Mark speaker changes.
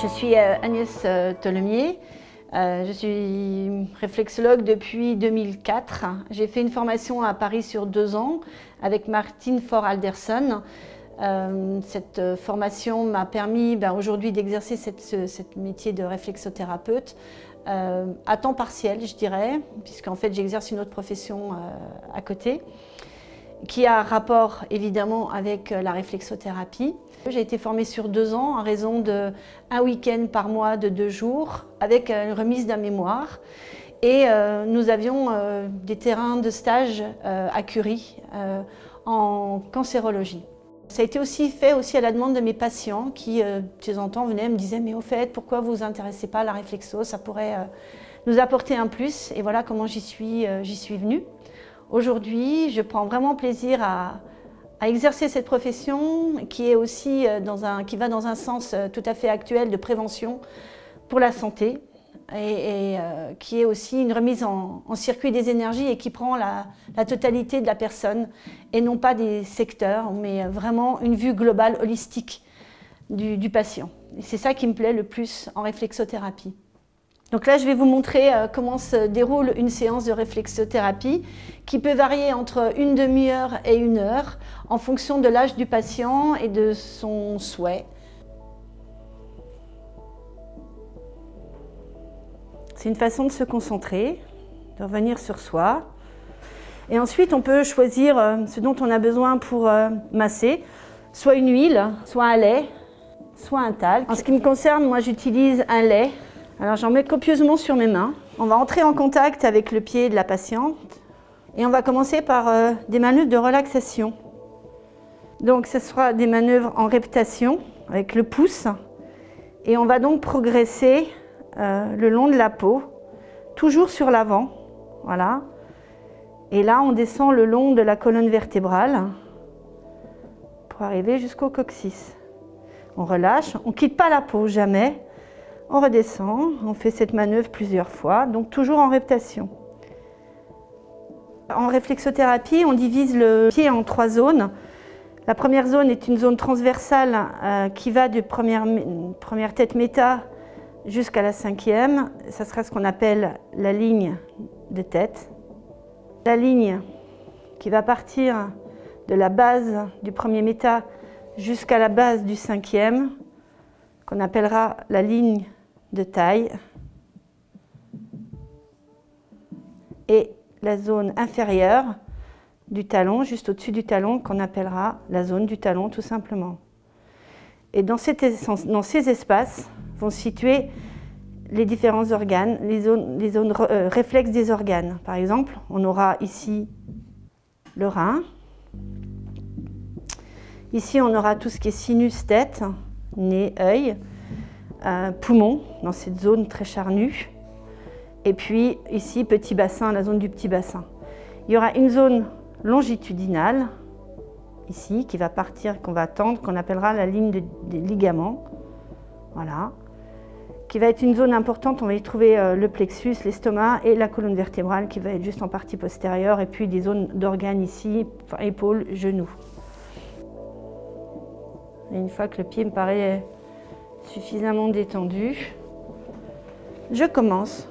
Speaker 1: Je suis Agnès Tholemier, je suis réflexologue depuis 2004. J'ai fait une formation à Paris sur 2 ans avec Martine Faure-Alderson. Cette formation m'a permis aujourd'hui d'exercer ce métier de réflexothérapeute à temps partiel, je dirais, puisqu'en fait j'exerce une autre profession à côté, qui a rapport évidemment avec la réflexothérapie. J'ai été formée sur 2 ans à raison d'un week-end par mois de 2 jours avec une remise d'un mémoire. Et nous avions des terrains de stage à Curie en cancérologie. Ça a été aussi fait à la demande de mes patients qui, de temps en temps, venaient et me disaient « mais au fait, pourquoi vous vous intéressez pas à la réflexo? Ça pourrait nous apporter un plus ». Et voilà comment j'y suis venue. Aujourd'hui, je prends vraiment plaisir à exercer cette profession qui est aussi qui va dans un sens tout à fait actuel de prévention pour la santé et qui est aussi une remise en circuit des énergies et qui prend la totalité de la personne et non pas des secteurs, mais vraiment une vue globale, holistique du patient. C'est ça qui me plaît le plus en réflexothérapie. Donc là, je vais vous montrer comment se déroule une séance de réflexothérapie qui peut varier entre une demi-heure et 1 heure en fonction de l'âge du patient et de son souhait. C'est une façon de se concentrer, de revenir sur soi. Et ensuite, on peut choisir ce dont on a besoin pour masser, soit une huile, soit un lait, soit un talc. En ce qui me concerne, moi j'utilise un lait. Alors j'en mets copieusement sur mes mains. On va entrer en contact avec le pied de la patiente et on va commencer par des manœuvres de relaxation. Donc ce sera des manœuvres en reptation avec le pouce et on va donc progresser le long de la peau, toujours sur l'avant. Voilà. Et là on descend le long de la colonne vertébrale pour arriver jusqu'au coccyx. On relâche, on ne quitte pas la peau, jamais. On redescend, on fait cette manœuvre plusieurs fois, donc toujours en reptation. En réflexothérapie, on divise le pied en 3 zones. La première zone est une zone transversale qui va de première tête méta jusqu'à la 5e. Ça sera ce qu'on appelle la ligne de tête. La ligne qui va partir de la base du premier méta jusqu'à la base du 5e, qu'on appellera la ligne de taille, et la zone inférieure du talon, juste au-dessus du talon, qu'on appellera la zone du talon tout simplement. Et dans ces espaces vont se situer les différents organes, les zones réflexes des organes. Par exemple, on aura ici le rein. Ici, on aura tout ce qui est sinus, tête, nez, œil. Poumon, dans cette zone très charnue. Et puis ici, petit bassin, la zone du petit bassin. Il y aura une zone longitudinale, ici, qui va partir, qu'on va tendre, qu'on appellera la ligne des ligaments. Voilà. Qui va être une zone importante, on va y trouver le plexus, l'estomac et la colonne vertébrale qui va être juste en partie postérieure. Et puis des zones d'organes ici, enfin, épaules, genoux. Et une fois que le pied me paraît suffisamment détendu, je commence.